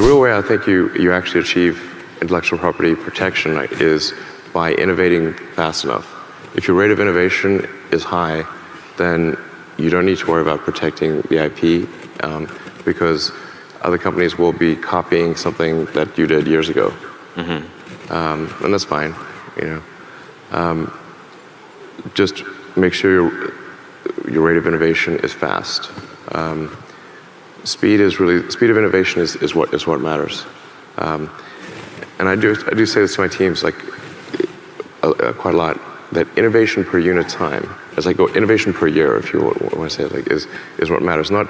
The real way I think you actually achieve intellectual property protection is by innovating fast enough. If your rate of innovation is high, then you don't need to worry about protecting the IP because other companies will be copying something that you did years ago. And that's fine, you know. Just make sure your rate of innovation is fast. Speed of innovation is what matters. And I do say this to my teams like quite a lot, that innovation per unit time, as I go innovation per year, if you want to say it, like is what matters, not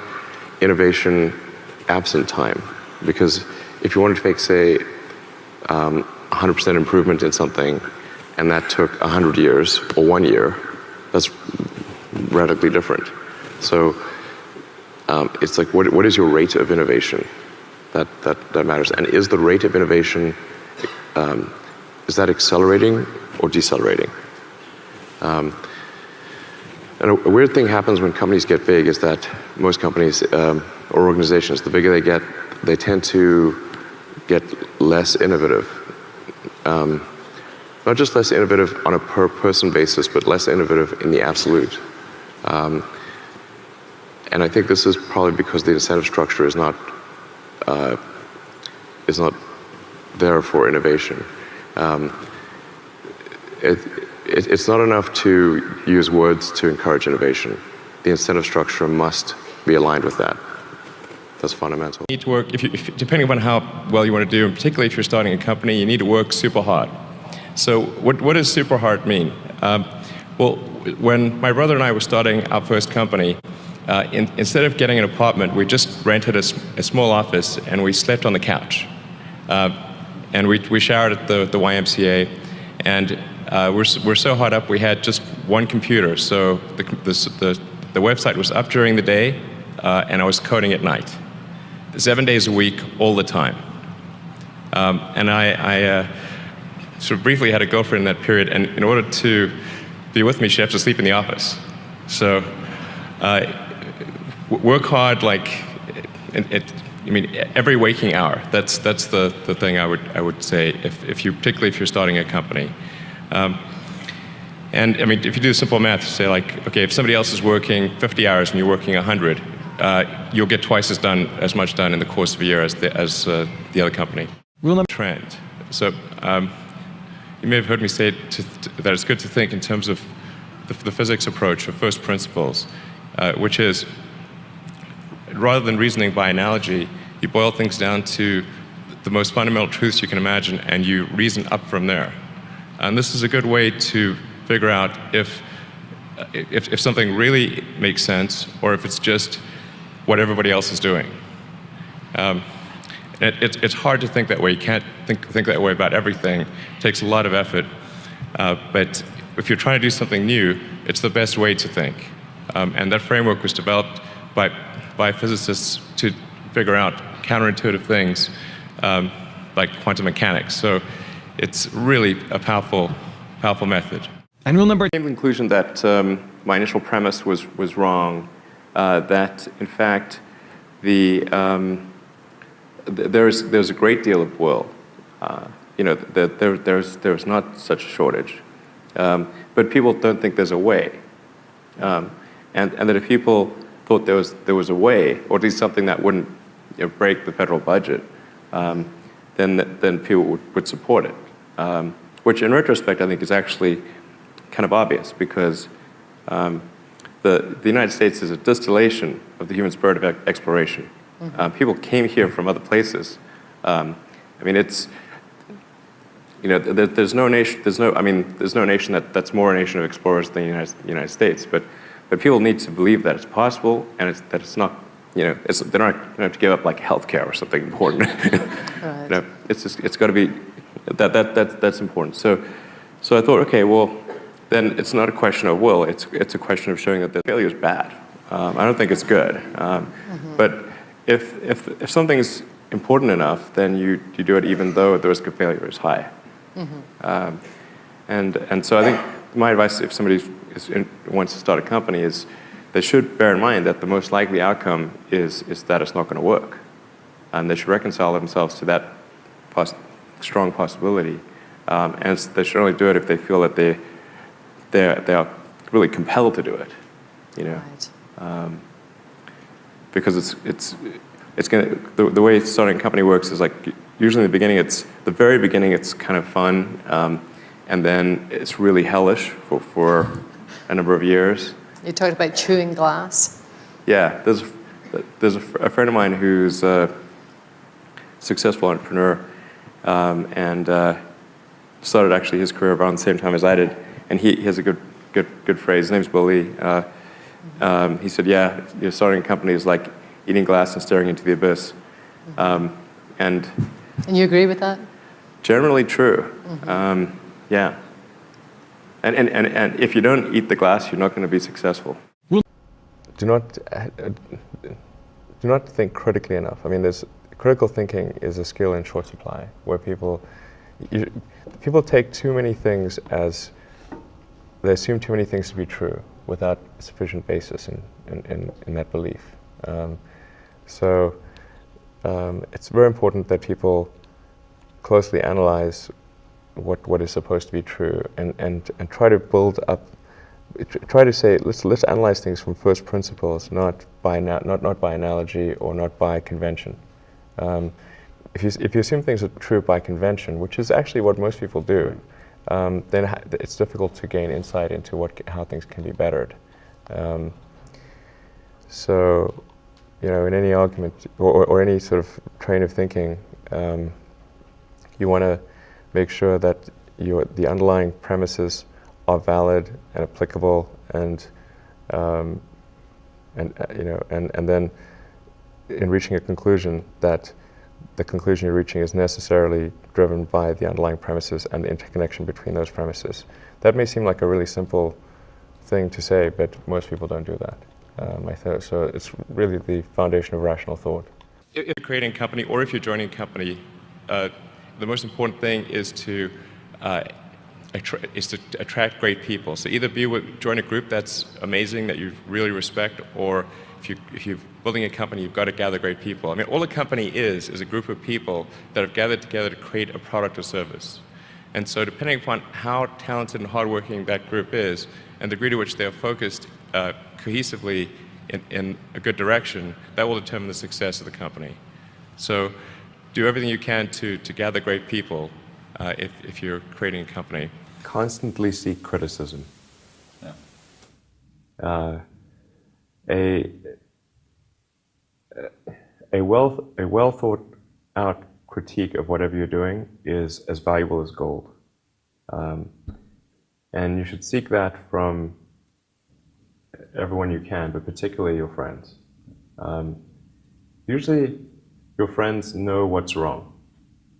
innovation absent time. Because if you wanted to make, say, 100% improvement in something, and that took 100 years or 1 year, that's radically different. So it's like, what is your rate of innovation? That matters. And is the rate of innovation, is that accelerating or decelerating? And a weird thing happens when companies get big is that most companies or organizations, the bigger they get, they tend to get less innovative. Not just less innovative on a per person basis, but less innovative in the absolute. And I think this is probably because the incentive structure is not there for innovation. It's not enough to use words to encourage innovation. The incentive structure must be aligned with that. That's fundamental. You need to work, depending on how well you want to do, and particularly if you're starting a company, you need to work super hard. So what does super hard mean? Well, when my brother and I were starting our first company, instead of getting an apartment, we just rented a small office and we slept on the couch. And we showered at the YMCA, and we're so hard up we had just one computer. So the website was up during the day, and I was coding at night, 7 days a week, all the time. And I sort of briefly had a girlfriend in that period, and in order to be with me, she had to sleep in the office. So work hard, like every waking hour. That's the thing I would say particularly if you're starting a company. And I mean, if you do simple math, say like, okay, if somebody else is working 50 hours and you're working 100, you'll get twice as much done in the course of a year as the other company. Rule number trend. So you may have heard me say that it's good to think in terms of the physics approach of first principles, which is, rather than reasoning by analogy, you boil things down to the most fundamental truths you can imagine, and you reason up from there. And this is a good way to figure out if something really makes sense, or if it's just what everybody else is doing. It's hard to think that way. You can't think that way about everything. It takes a lot of effort. But if you're trying to do something new, it's the best way to think. And that framework was developed by physicists to figure out counterintuitive things like quantum mechanics. So it's really a powerful method. And rule number... I came to the conclusion that my initial premise was wrong, that in fact there's a great deal of will. There's not such a shortage. But people don't think there's a way. And that if people thought there was a way, or at least something that wouldn't break the federal budget, then people would support it. Which in retrospect I think is actually kind of obvious, because the United States is a distillation of the human spirit of exploration. People came here from other places. I mean, it's, there's no nation that's more a nation of explorers than the United States. But people need to believe that it's possible, and that it's not, they don't have to give up like healthcare or something important. Right. It's got to be that's important. So I thought, okay, well, then it's not a question of will. It's a question of showing that the failure is bad. I don't think it's good. But if something is important enough, then you do it even though the risk of failure is high. And so I think my advice, if somebody wants to start a company, is they should bear in mind that the most likely outcome is that it's not going to work. and they should reconcile themselves to that strong possibility. And they should only do it if they feel that they are really compelled to do it, you know. Right. Because it's gonna, the way starting a company works is like, usually in the beginning, the very beginning it's kind of fun, and then it's really hellish for a number of years. You talked about chewing glass. Yeah, there's a friend of mine who's a successful entrepreneur, and started actually his career around the same time as I did, and he has a good phrase. His name's Bill Lee. He said, "Yeah, starting a company is like eating glass and staring into the abyss," and you agree with that? Generally true. Yeah. And if you don't eat the glass, you're not going to be successful. Do not think critically enough. I mean, critical thinking is a skill in short supply, where people take too many things they assume too many things to be true without sufficient basis in that belief. So it's very important that people closely analyze what is supposed to be true and try to build up. Try to say, let's analyze things from first principles, not by analogy or not by convention. If you assume things are true by convention, which is actually what most people do, then it's difficult to gain insight into how things can be bettered. So, in any argument or any sort of train of thinking, you want to make sure that the underlying premises are valid and applicable, and then in reaching a conclusion, that the conclusion you're reaching is necessarily driven by the underlying premises and the interconnection between those premises. That may seem like a really simple thing to say, but most people don't do that. So it's really the foundation of rational thought. If you're creating a company or if you're joining a company, the most important thing is to attract great people. So either join a group that's amazing, that you really respect, or if you're building a company, you've got to gather great people. I mean, all a company is a group of people that have gathered together to create a product or service. And so depending upon how talented and hardworking that group is, and the degree to which they are focused cohesively in a good direction, that will determine the success of the company. So do everything you can to gather great people if you're creating a company. Constantly seek criticism. Yeah. A well thought out critique of whatever you're doing is as valuable as gold, and you should seek that from everyone you can, but particularly your friends. Usually, your friends know what's wrong,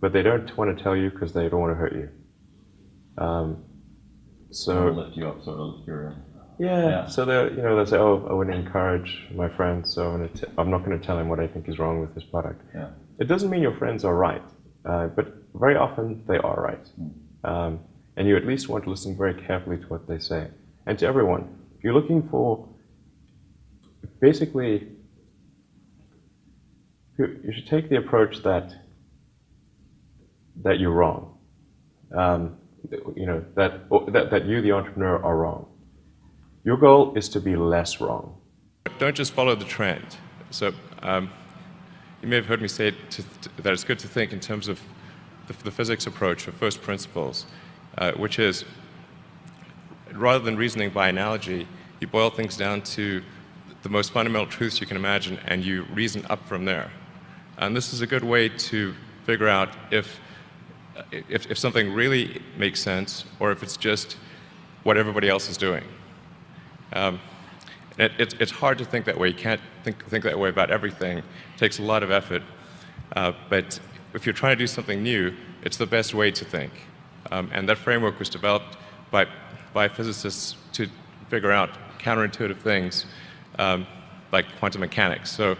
but they don't want to tell you because they don't want to hurt you. So lift you up, sort of your. Yeah. So they'll say, "Oh, I want to encourage my friend, so I'm not going to tell him what I think is wrong with this product." Yeah. It doesn't mean your friends are right, but very often they are right, and you at least want to listen very carefully to what they say. And to everyone, you're looking for. Basically, you should take the approach that you're wrong. That you, the entrepreneur, are wrong. Your goal is to be less wrong. Don't just follow the trend. So you may have heard me say that it's good to think in terms of the physics approach of first principles, which is, rather than reasoning by analogy, you boil things down to the most fundamental truths you can imagine, and you reason up from there. And this is a good way to figure out if something really makes sense, or if it's just what everybody else is doing. It's hard to think that way. You can't think that way about everything. It takes a lot of effort. But if you're trying to do something new, it's the best way to think. And that framework was developed by physicists to figure out counterintuitive things like quantum mechanics. So